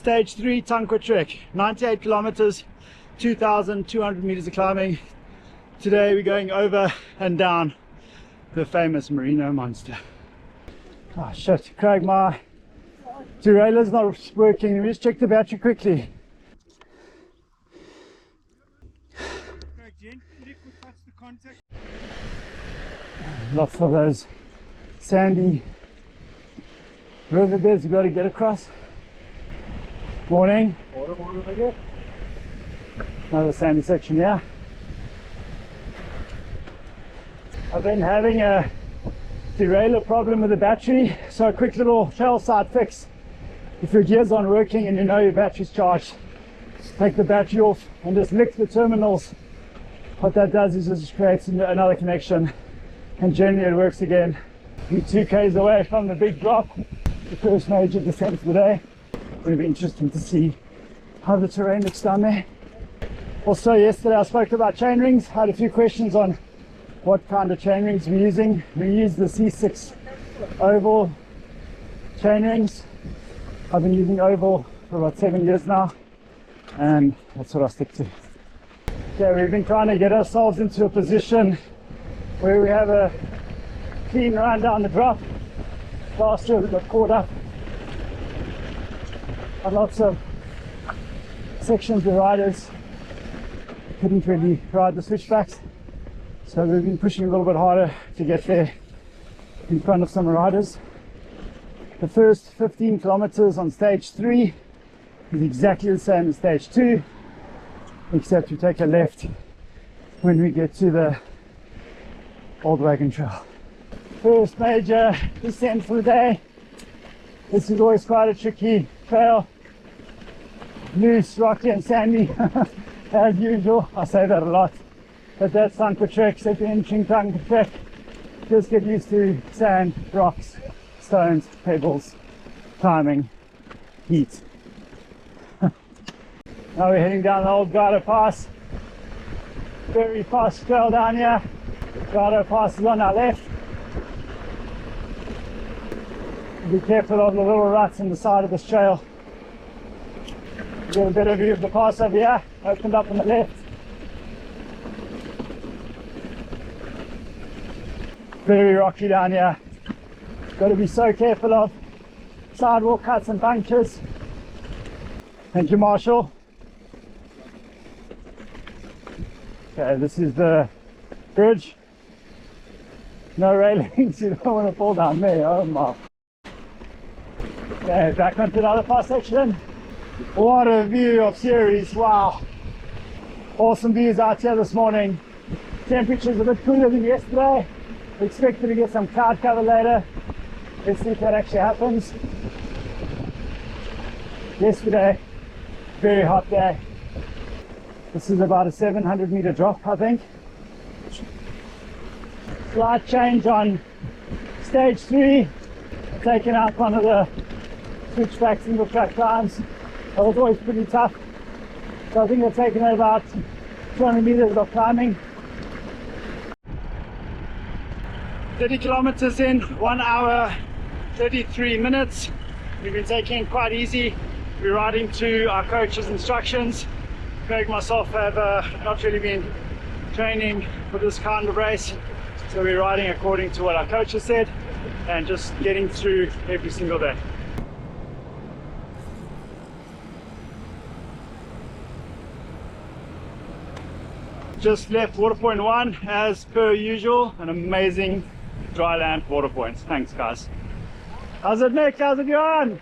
Stage 3 Tankwa trek, 98 kilometers, 2,200 meters of climbing. Today we're going over and down the famous Marino monster. Oh shit, Craig, my derailleur's not working. Let me just check the battery quickly. Craig, gently touch the contact. Lots of those sandy riverbeds you've got to get across. Morning. Morning again. Another sandy section here. I've been having a derailleur problem with the battery, so a quick little trail side fix. If your gears aren't working and you know your battery's charged, take the battery off and just lick the terminals. What that does is it just creates another connection, and generally it works again. We're 2 k's away from the big drop, the first major descent of the day. It'll be interesting to see how the terrain looks down there. Also, yesterday I spoke about chain rings. I had a few questions on what kind of chain rings we're using. We use the C6 oval chain rings. I've been using oval for about 7 years now, and that's what I stick to. Okay, we've been trying to get ourselves into a position where we have a clean run down the drop. Last year we got caught up on lots of sections where riders couldn't really ride the switchbacks, so we've been pushing a little bit harder to get there in front of some riders. The first 15 kilometers on stage 3 is exactly the same as stage 2, except we take a left when we get to the old wagon trail. First major descent for the day. This is always quite a tricky trail. Loose, rocky and sandy as usual. I say that a lot, but that's Tankwa trek. So if you're entering Tankwa trek, just get used to sand, rocks, stones, pebbles, climbing, heat. Now we're heading down the old Grotto Pass. Very fast trail down here. Grotto Pass is on our left. Be careful of the little ruts in the side of this trail. Get a better view of the pass over here, opened up on the left. Very rocky down here. Got to be so careful of sidewalk cuts and punctures. Thank you, Marshall. Okay, this is the bridge. No railings, you don't want to fall down there. Oh my. Okay, back onto the other pass section. What a view of Ceres, wow. Awesome views out here this morning. Temperature's a bit cooler than yesterday. We expected to get some cloud cover later. Let's see if that actually happens. Yesterday, very hot day. This is about a 700 meter drop, I think. Slight change on stage 3. Taking out one of the switchback single track climbs. That was always pretty tough. So I think they're taking about 200 meters of climbing. 30 kilometers in, 1 hour, 33 minutes. We've been taking it quite easy. We're riding to our coach's instructions. Craig and myself have not really been training for this kind of race. So we're riding according to what our coach has said and just getting through every single day. Just left water point 1 as per usual. An amazing dry land water points. Thanks guys. How's it, Nick? How's it going?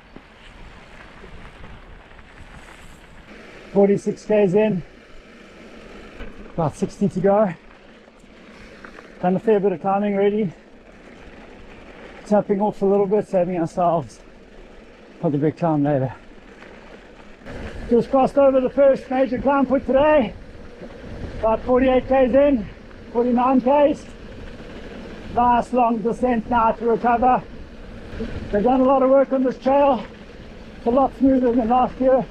46 k's in, about 60 to go. Done a fair bit of climbing already. Tapping off a little bit, saving ourselves for the big climb later. Just crossed over the first major climb for today. About 48 k's in, 49 k's. Nice long descent now to recover. They've done a lot of work on this trail. It's a lot smoother than last year.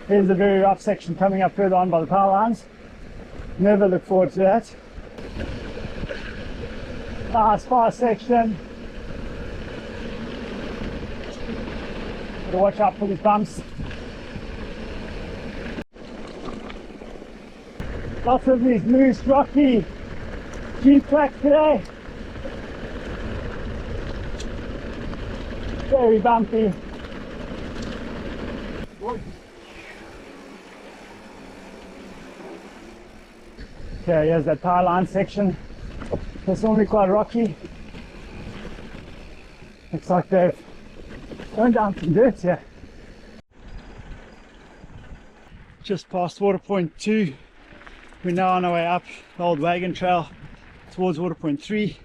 Here's a very rough section coming up further on by the power lines. Never look forward to that. Nice fast section. Gotta watch out for these bumps. Lots of these loose, rocky jeep tracks today. Very bumpy. Okay, here's that power line section. It's normally quite rocky. Looks like they've gone down some dirt here. Just past water point 2. We're now on our way up the old wagon trail towards water point 3.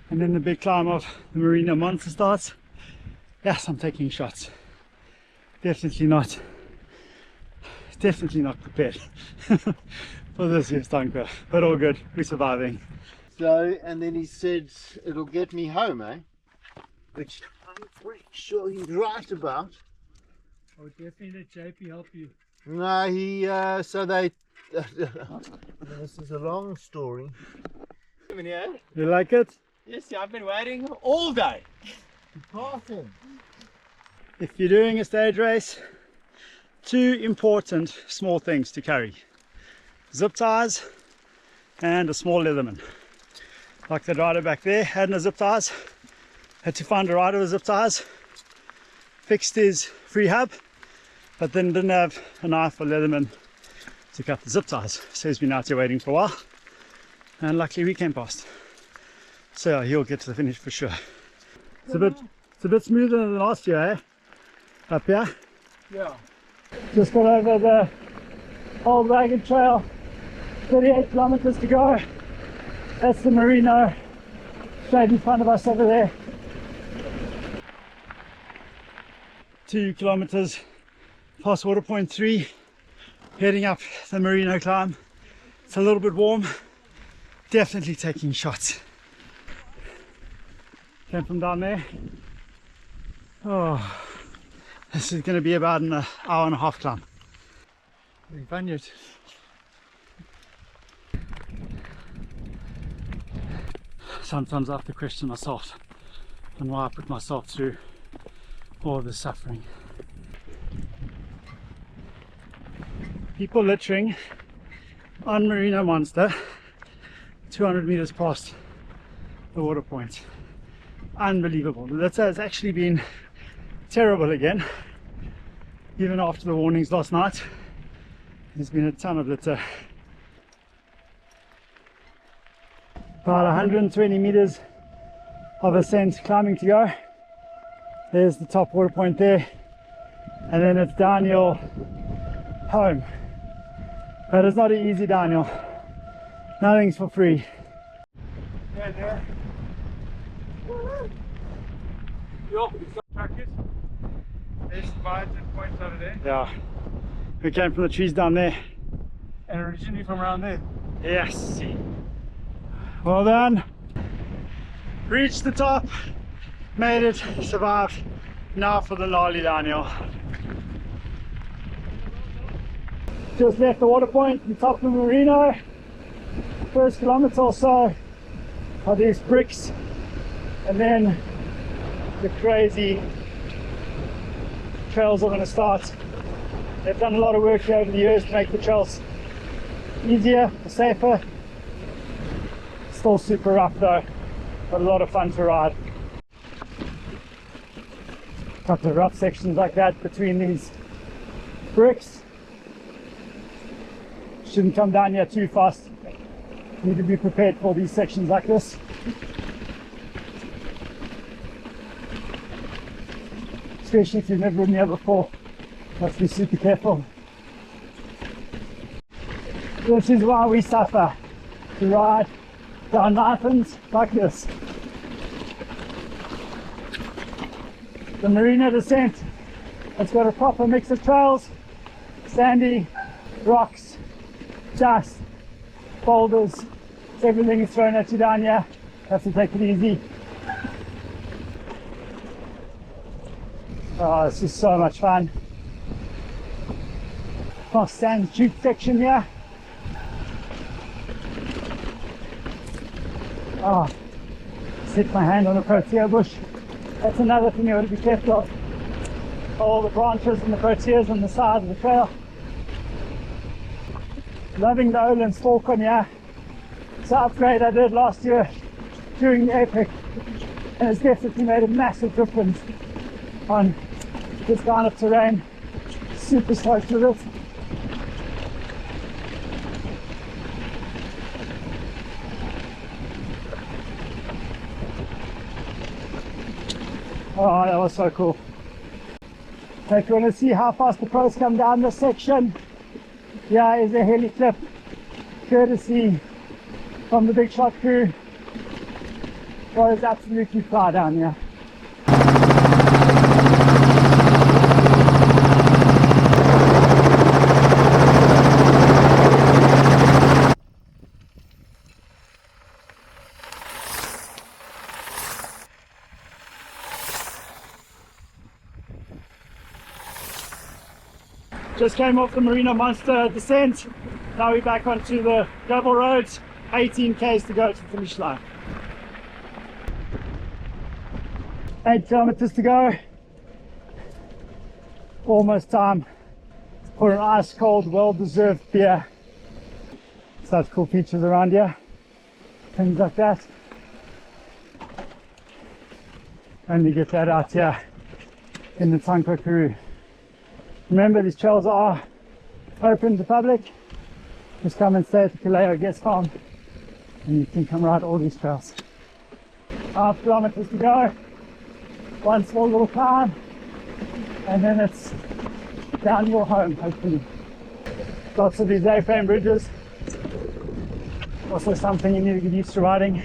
And then the big climb of the Marino monster starts. Yes, I'm taking shots. Definitely not prepared for this year's Tankwa, but all good, we're surviving. So, and then he said it'll get me home, eh? Which I'm pretty sure he's right about. I would definitely let JP help you. No, he, so they, this is a long story. You like it? Yes, yeah, I've been waiting all day. Passing. If you're doing a stage race, 2 important small things to carry: zip ties and a small Leatherman. Like that rider back there had no zip ties, had to find a rider with zip ties, fixed his free hub, but then didn't have a knife or Leatherman to cut the zip ties, so he's been out here waiting for a while, and luckily we came past, so he'll get to the finish for sure. It's a bit smoother than last year, eh? Up here. Yeah. Just got over the old wagon trail, 38 kilometers to go. That's the Marino straight in front of us over there. 2 kilometers past water point 3, heading up the Marino climb. It's a little bit warm, definitely taking shots. Came from down there. Oh, this is going to be about an hour and a half climb. Big vineyard. Sometimes I have to question myself and why I put myself through all this suffering. People littering on Marino Monster 200 meters past the water point. Unbelievable. The litter has actually been terrible again, even after the warnings last night. There's been a ton of litter. About 120 meters of ascent climbing to go. There's the top water point there, and then it's downhill home. But it's not an easy downhill. Nothing's for free. Yeah, there. Yo, some practice. There's divides and points over there. Yeah. We came from the trees down there. And originally from around there. Yes. Well done. Reached the top. Made it. Survived. Now for the gnarly downhill. Just left the water point on top of Marino. First kilometre or so are these bricks, and then the crazy trails are going to start. They've done a lot of work here over the years to make the trails easier, safer. Still super rough though, but a lot of fun to ride. Couple of rough sections like that between these bricks. Shouldn't come down here too fast. Need to be prepared for these sections like this. Especially if you've never ridden here before. Must be super careful. This is why we suffer, to ride down mountains like this. The Marino descent, it's got a proper mix of trails, sandy, rocks, dust, boulders, everything is thrown at you down here. Have to take it easy. Oh, this is so much fun. Past sand chute section here. Oh, just hit my hand on a protea bush. That's another thing you got to be careful of. all the branches and the proteas on the side of the trail. Loving the Olin stalk on here. It's an upgrade I did last year during the Epic, and it's definitely made a massive difference on this kind of terrain. Super stoked with it. Oh, that was so cool. So if you want to see how fast the pros come down this section, here is a heli clip, courtesy from the Big Shot crew. Oh, it's absolutely fly down here. Just came off the Marino Monster descent. Now we're back onto the gravel roads. 18 k's to go to the finish line. 8 kilometers to go. Almost time for an ice cold, well-deserved beer. Such cool features around here. Things like that. Only get that out here in the Tankwa Peru. Remember, these trails are open to public. Just come and stay at the Kaleo guest farm and you can come ride all these trails. 5 kilometers to go. One small little climb and then it's down your home, hopefully. Lots of these A-frame bridges. Also something you need to get used to riding.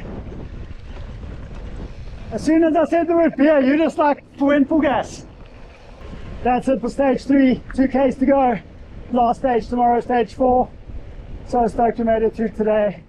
As soon as I said the word beer, you just like went full gas. That's it for stage 3, 2 k's to go. Last stage tomorrow, stage 4. So stoked we made it through today.